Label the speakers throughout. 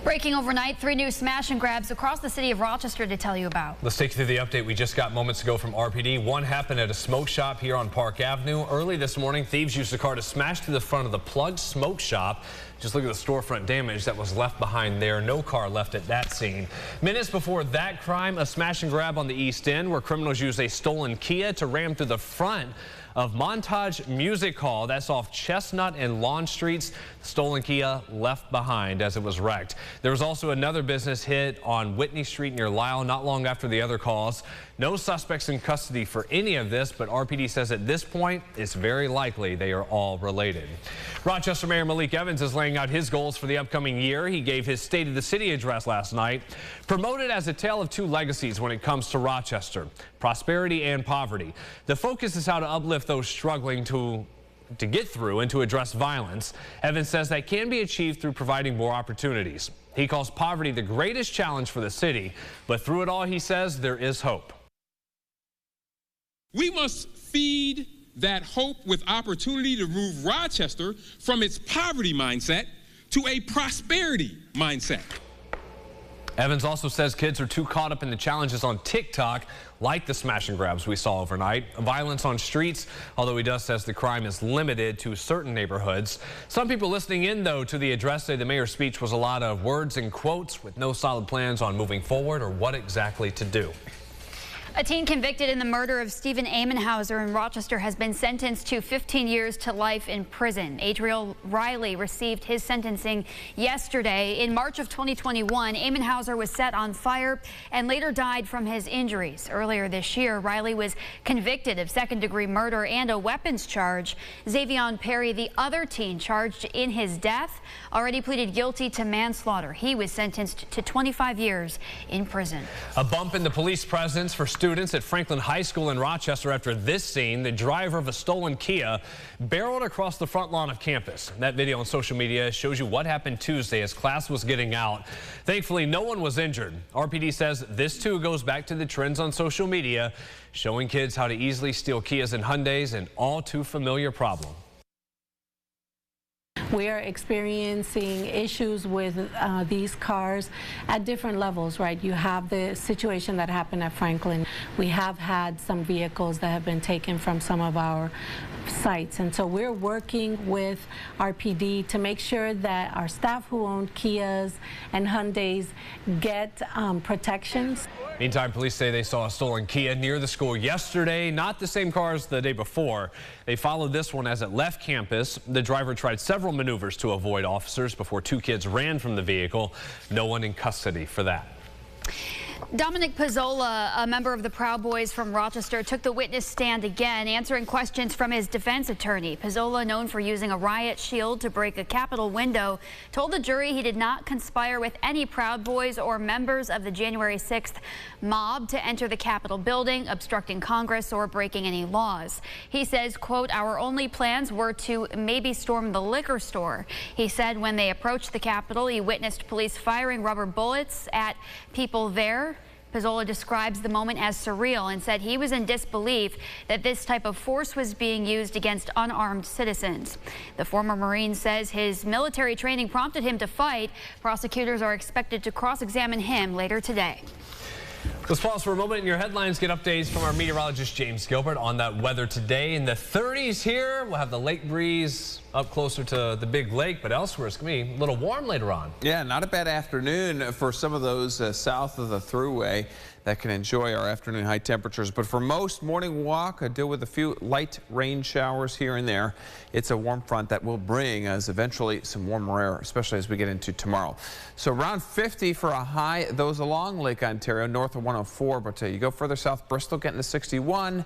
Speaker 1: Breaking overnight, 3 new smash and grabs across the city of Rochester to tell you about.
Speaker 2: Let's take you through the update we just got moments ago from RPD. One happened at a smoke shop here on Park Avenue. Early this morning, thieves used a car to smash through the front of the Plug smoke shop. Just look at the storefront damage that was left behind there. No car left at that scene. Minutes before that crime, a smash and grab on the East End where criminals used a stolen Kia to ram through the front of Montage Music Hall. That's off Chestnut and Lawn Streets. The stolen Kia left behind as it was wrecked. There was also another business hit on Whitney Street near Lyle not long after the other calls. No suspects in custody for any of this, but RPD says at this point it's very likely they are all related. Rochester Mayor Malik Evans is laying out his goals for the upcoming year. He gave his State of the City address last night, promoted as a tale of two legacies when it comes to Rochester, prosperity and poverty. The focus is how to uplift those struggling to get through and to address violence. Evans says that can be achieved through providing more opportunities. He calls poverty the greatest challenge for the city, but through it all, he says there is hope.
Speaker 3: We must feed that hope with opportunity to move Rochester from its poverty mindset to a prosperity mindset.
Speaker 2: Evans also says kids are too caught up in the challenges on TikTok, like the smash and grabs we saw overnight. Violence on streets, although he does says the crime is limited to certain neighborhoods. Some people listening in, though, to the address say the mayor's speech was a lot of words and quotes with no solid plans on moving forward or what exactly to do.
Speaker 1: A teen convicted in the murder of Stephen Amenhauser in Rochester has been sentenced to 15 years to life in prison. Adriel Riley received his sentencing yesterday. In March of 2021, Amenhauser was set on fire and later died from his injuries. Earlier this year, Riley was convicted of second-degree murder and a weapons charge. Xavion Perry, the other teen charged in his death, already pleaded guilty to manslaughter. He was sentenced to 25 years in prison.
Speaker 2: A bump in the police presence for students at Franklin High School in Rochester after this scene. The driver of a stolen Kia barreled across the front lawn of campus. That video on social media shows you what happened Tuesday as class was getting out. Thankfully, no one was injured. RPD says this too goes back to the trends on social media, showing kids how to easily steal Kias and Hyundais, an all too familiar problem.
Speaker 4: We are experiencing issues with these cars at different levels, right? You have the situation that happened at Franklin. We have had some vehicles that have been taken from some of our sites, and so we're working with RPD to make sure that our staff who own Kias and Hyundais get protections.
Speaker 2: Meantime, police say they saw a stolen Kia near the school yesterday, not the same car as the day before. They followed this one as it left campus. The driver tried several maneuvers to avoid officers before 2 kids ran from the vehicle. No one in custody for that.
Speaker 1: Dominic Pizzola, a member of the Proud Boys from Rochester, took the witness stand again, answering questions from his defense attorney. Pizzola, known for using a riot shield to break a Capitol window, told the jury he did not conspire with any Proud Boys or members of the January 6th mob to enter the Capitol building, obstructing Congress, or breaking any laws. He says, quote, "Our only plans were to maybe storm the liquor store." He said when they approached the Capitol, he witnessed police firing rubber bullets at people there. Pizzola describes the moment as surreal and said he was in disbelief that this type of force was being used against unarmed citizens. The former Marine says his military training prompted him to fight. Prosecutors are expected to cross-examine him later today.
Speaker 2: Let's pause for a moment. In your headlines, get updates from our meteorologist James Gilbert on that weather today. In the 30s here, we'll have the lake breeze up closer to the big lake, but elsewhere it's going to be a little warm later on.
Speaker 5: Yeah, not a bad afternoon for some of those south of the Thruway that can enjoy our afternoon high temperatures. But for most, morning walk, deal with a few light rain showers here and there. It's a warm front that will bring us eventually some warmer air, especially as we get into tomorrow. So around 50 for a high, those along Lake Ontario, north of 104. But you go further south, Bristol getting to 61.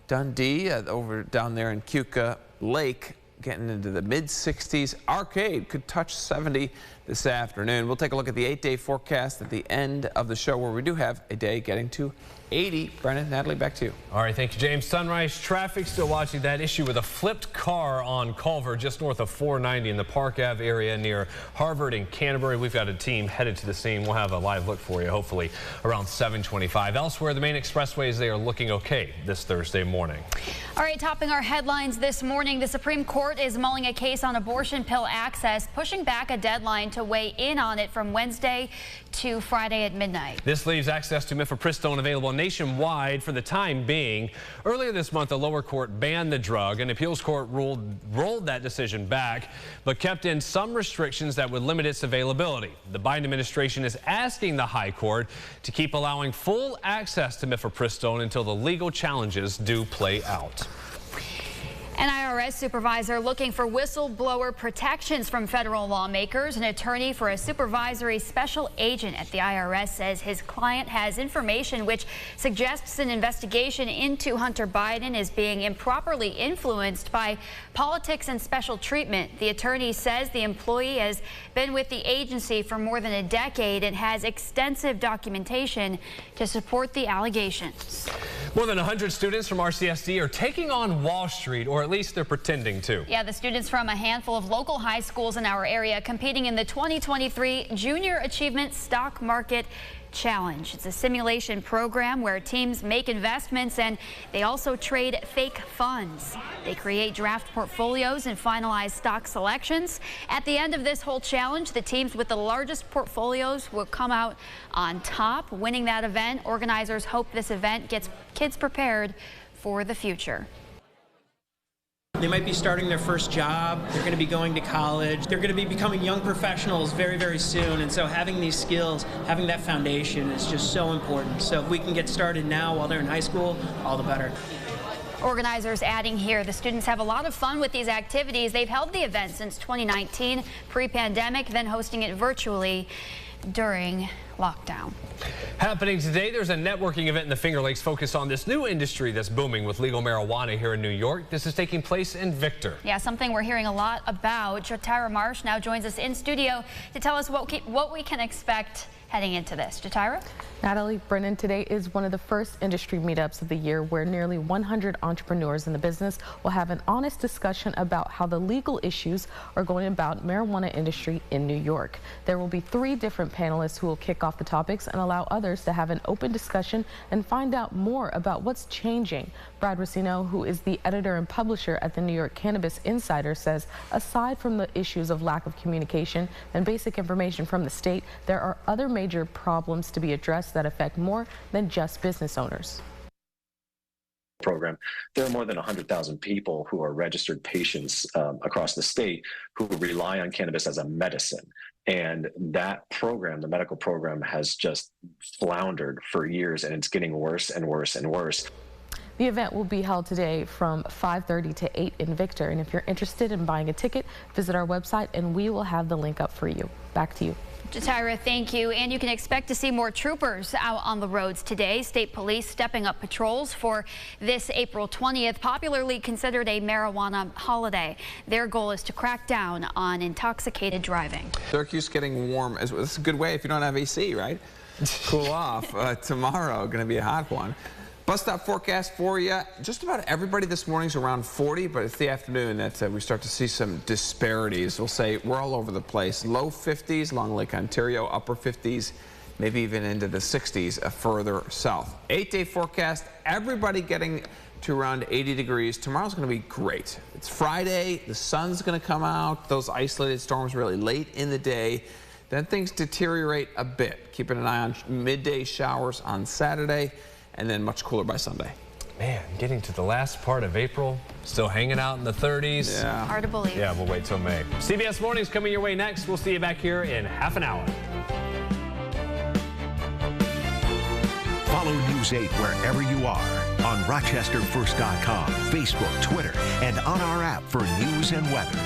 Speaker 5: Dundee, over down there in Keuka Lake, getting into the mid-60s. Arcade could touch 70 this afternoon. We'll take a look at the 8-day forecast at the end of the show, where we do have a day getting to 80. Brennan, Natalie, back to you.
Speaker 2: All right, thank you, James. Sunrise traffic still watching that issue with a flipped car on Culver just north of 490 in the Park Ave area near Harvard and Canterbury. We've got a team headed to the scene. We'll have a live look for you, hopefully around 7:25. Elsewhere, the main expressways, they are looking okay this Thursday morning.
Speaker 1: All right, topping our headlines this morning, the Supreme Court is mulling a case on abortion pill access, pushing back a deadline to to weigh in on it from Wednesday to Friday at midnight.
Speaker 2: This leaves access to mifepristone available nationwide for the time being. Earlier this month, the lower court banned the drug. An appeals court rolled that decision back, but kept in some restrictions that would limit its availability. The Biden administration is asking the high court to keep allowing full access to mifepristone until the legal challenges do play out.
Speaker 1: An IRS supervisor looking for whistleblower protections from federal lawmakers. An attorney for a supervisory special agent at the IRS says his client has information which suggests an investigation into Hunter Biden is being improperly influenced by politics and special treatment. The attorney says the employee has been with the agency for more than a decade and has extensive documentation to support the allegations.
Speaker 2: More than 100 students from RCSD are taking on Wall Street, or at least they're pretending to.
Speaker 1: Yeah, the students from a handful of local high schools in our area competing in the 2023 Junior Achievement Stock Market Challenge. It's a simulation program where teams make investments and they also trade fake funds. They create draft portfolios and finalize stock selections. At the end of this whole challenge, the teams with the largest portfolios will come out on top. Winning that event, organizers hope this event gets kids prepared for the future.
Speaker 6: They might be starting their first job, they're going to be going to college, they're going to be becoming young professionals very, very soon, and so having these skills, having that foundation is just so important. So if we can get started now while they're in high school, all the better.
Speaker 1: Organizers adding here, the students have a lot of fun with these activities. They've held the event since 2019, pre-pandemic, then hosting it virtually during lockdown.
Speaker 2: Happening today, there's a networking event in the Finger Lakes focused on this new industry that's booming with legal marijuana here in New York. This is taking place in Victor.
Speaker 1: Yeah, something we're hearing a lot about. Jatira Marsh now joins us in studio to tell us what we can expect heading into this. Jatira?
Speaker 7: Natalie, Brennan, today is one of the first industry meetups of the year where nearly 100 entrepreneurs in the business will have an honest discussion about how the legal issues are going about marijuana industry in New York. There will be 3 different panelists who will kick off the topics and allow others to have an open discussion and find out more about what's changing. Brad Racino, who is the editor and publisher at the New York Cannabis Insider, says aside from the issues of lack of communication and basic information from the state, there are other major problems to be addressed that affect more than just business owners.
Speaker 8: Program. There are more than 100,000 people who are registered patients across the state who rely on cannabis as a medicine. And that program, the medical program, has just floundered for years, and it's getting worse and worse and worse.
Speaker 7: The event will be held today from 5:30 to 8 in Victor. And if you're interested in buying a ticket, visit our website and we will have the link up for you. Back to you.
Speaker 1: Jatira, thank you. And you can expect to see more troopers out on the roads today. State police stepping up patrols for this April 20th, popularly considered a marijuana holiday. Their goal is to crack down on intoxicated driving.
Speaker 5: Syracuse getting warm. This is a good way if you don't have AC, right? Cool off. Tomorrow, going to be a hot one. Bus stop forecast for you. Just about everybody this morning's around 40, but it's the afternoon that we start to see some disparities. We'll say we're all over the place. Low 50s along Lake Ontario, upper 50s, maybe even into the 60s further south. 8-day forecast, everybody getting to around 80 degrees. Tomorrow's going to be great. It's Friday. The sun's going to come out. Those isolated storms really late in the day. Then things deteriorate a bit. Keeping an eye on midday showers on Saturday, and then much cooler by Sunday.
Speaker 2: Man, getting to the last part of April, still hanging out in the 30s.
Speaker 5: Yeah.
Speaker 1: Hard to believe.
Speaker 2: Yeah, we'll wait till May. CBS Mornings coming your way next. We'll see you back here in half an hour.
Speaker 9: Follow News 8 wherever you are on RochesterFirst.com, Facebook, Twitter, and on our app for news and weather.